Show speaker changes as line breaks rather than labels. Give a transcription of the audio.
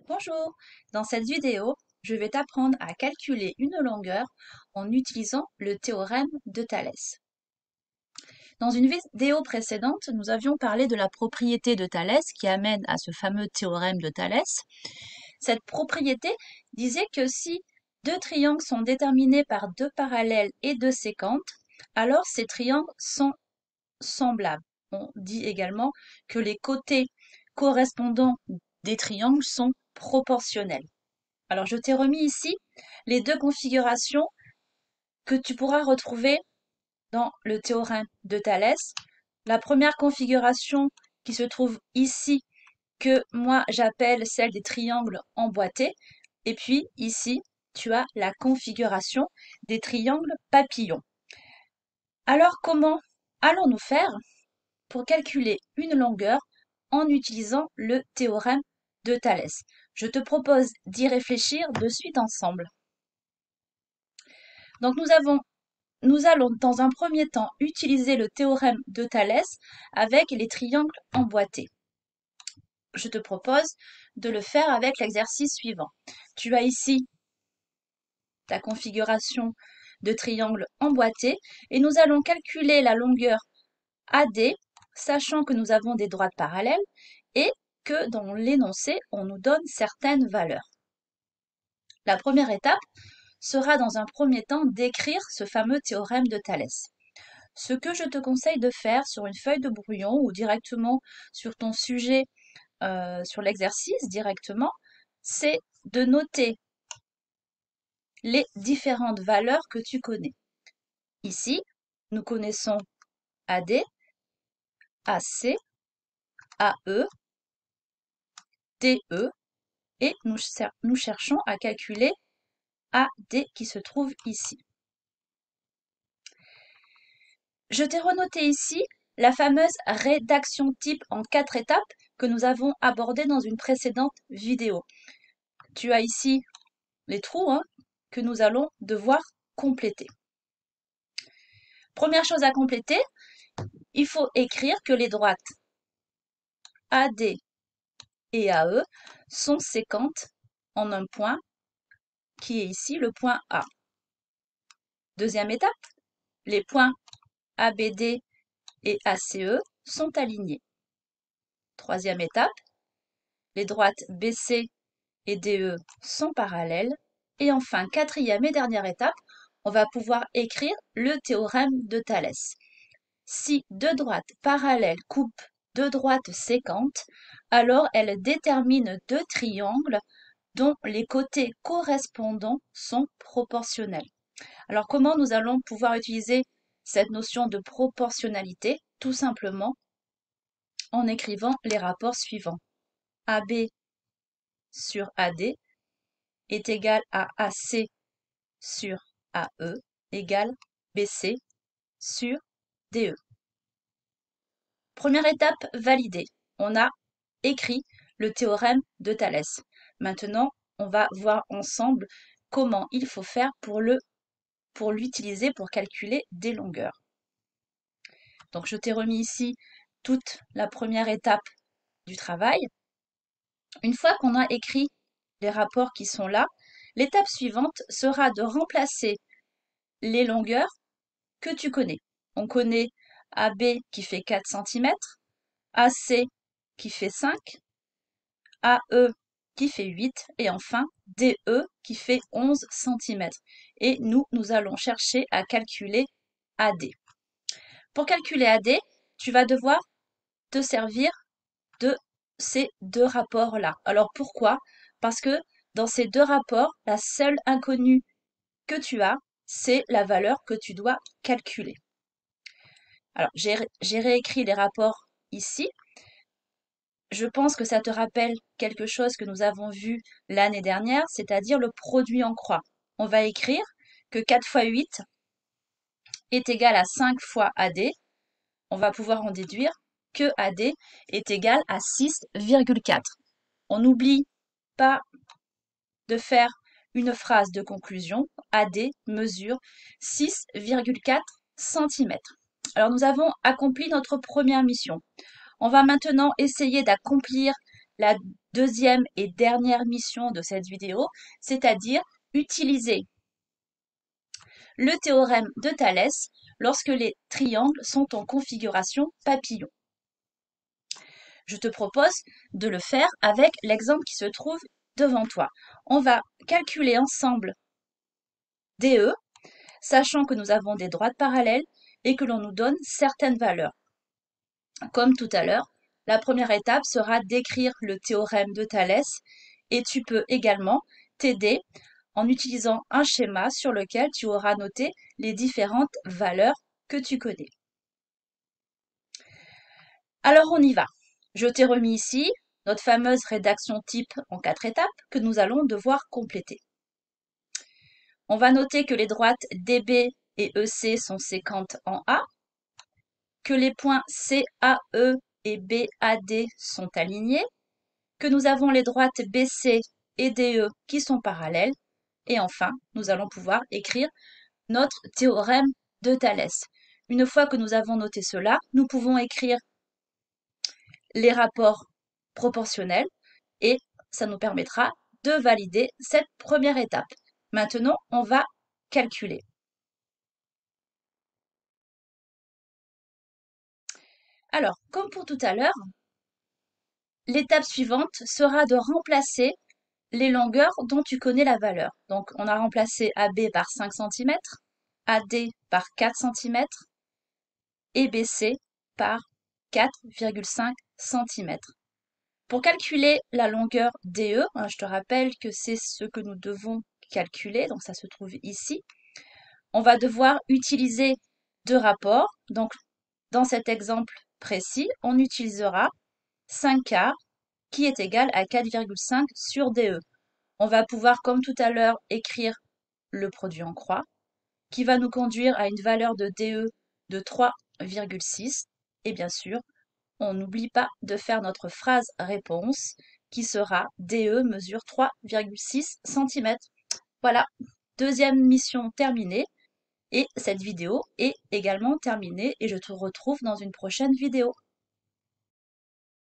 Bonjour, dans cette vidéo, je vais t'apprendre à calculer une longueur en utilisant le théorème de Thalès. Dans une vidéo précédente, nous avions parlé de la propriété de Thalès qui amène à ce fameux théorème de Thalès. Cette propriété disait que si deux triangles sont déterminés par deux parallèles et deux séquentes, alors ces triangles sont semblables. On dit également que les côtés correspondants des triangles sont proportionnels. Alors, je t'ai remis ici les deux configurations que tu pourras retrouver dans le théorème de Thalès. La première configuration qui se trouve ici, que moi j'appelle celle des triangles emboîtés. Et puis ici, tu as la configuration des triangles papillons. Alors, comment allons-nous faire pour calculer une longueur en utilisant le théorème de Thalès? Je te propose d'y réfléchir de suite ensemble. Donc nous allons dans un premier temps utiliser le théorème de Thalès avec les triangles emboîtés. Je te propose de le faire avec l'exercice suivant. Tu as ici ta configuration de triangle emboîté et nous allons calculer la longueur AD, sachant que nous avons des droites parallèles et que dans l'énoncé, on nous donne certaines valeurs. La première étape sera dans un premier temps d'écrire ce fameux théorème de Thalès. Ce que je te conseille de faire sur une feuille de brouillon ou directement sur ton sujet, sur l'exercice directement, c'est de noter les différentes valeurs que tu connais. Ici, nous connaissons AD, AC, AE, DE et nous cherchons à calculer AD qui se trouve ici. Je t'ai renoté ici la fameuse rédaction type en 4 étapes que nous avons abordée dans une précédente vidéo. Tu as ici les trous que nous allons devoir compléter. Première chose à compléter, il faut écrire que les droites AD et AE sont séquentes en un point qui est ici le point A. Deuxième étape, les points ABD et ACE sont alignés. Troisième étape, les droites BC et DE sont parallèles. Et enfin, quatrième et dernière étape, on va pouvoir écrire le théorème de Thalès. Si deux droites parallèles coupent deux droites séquentes, alors elles déterminent deux triangles dont les côtés correspondants sont proportionnels. Alors comment nous allons pouvoir utiliser cette notion de proportionnalité? Tout simplement en écrivant les rapports suivants. AB sur AD est égal à AC sur AE égale BC sur DE. Première étape validée. On a écrit le théorème de Thalès. Maintenant, on va voir ensemble comment il faut faire pour l'utiliser pour calculer des longueurs. Donc, je t'ai remis ici toute la première étape du travail. Une fois qu'on a écrit les rapports qui sont là, l'étape suivante sera de remplacer les longueurs que tu connais. On connaît AB qui fait 4 cm, AC qui fait 5, AE qui fait 8 et enfin DE qui fait 11 cm. Et nous allons chercher à calculer AD. Pour calculer AD, tu vas devoir te servir de ces deux rapports-là. Alors pourquoi? Parce que dans ces deux rapports, la seule inconnue que tu as, c'est la valeur que tu dois calculer. Alors, j'ai réécrit les rapports ici. Je pense que ça te rappelle quelque chose que nous avons vu l'année dernière, c'est-à-dire le produit en croix. On va écrire que 4 fois 8 est égal à 5 fois AD. On va pouvoir en déduire que AD est égal à 6,4. On n'oublie pas de faire une phrase de conclusion. AD mesure 6,4 cm. Alors nous avons accompli notre première mission. On va maintenant essayer d'accomplir la deuxième et dernière mission de cette vidéo, c'est-à-dire utiliser le théorème de Thalès lorsque les triangles sont en configuration papillon. Je te propose de le faire avec l'exemple qui se trouve devant toi. On va calculer ensemble DE, sachant que nous avons des droites parallèles et que l'on nous donne certaines valeurs. Comme tout à l'heure, la première étape sera d'écrire le théorème de Thalès et tu peux également t'aider en utilisant un schéma sur lequel tu auras noté les différentes valeurs que tu connais. Alors on y va. Je t'ai remis ici notre fameuse rédaction type en 4 étapes que nous allons devoir compléter. On va noter que les droites DB et EC sont séquentes en A, que les points CAE et BAD sont alignés, que nous avons les droites BC et DE qui sont parallèles, et enfin, nous allons pouvoir écrire notre théorème de Thalès. Une fois que nous avons noté cela, nous pouvons écrire les rapports proportionnels et ça nous permettra de valider cette première étape. Maintenant, on va calculer. Alors, comme pour tout à l'heure, l'étape suivante sera de remplacer les longueurs dont tu connais la valeur. Donc, on a remplacé AB par 5 cm, AD par 4 cm et BC par 4,5 cm. Pour calculer la longueur DE, je te rappelle que c'est ce que nous devons calculer, donc ça se trouve ici. On va devoir utiliser deux rapports. Donc, dans cet exemple précis, on utilisera 5 quarts qui est égal à 4,5 sur DE. On va pouvoir, comme tout à l'heure, écrire le produit en croix, qui va nous conduire à une valeur de DE de 3,6. Et bien sûr, on n'oublie pas de faire notre phrase réponse, qui sera DE mesure 3,6 cm. Voilà, deuxième mission terminée. Et cette vidéo est également terminée et je te retrouve dans une prochaine vidéo.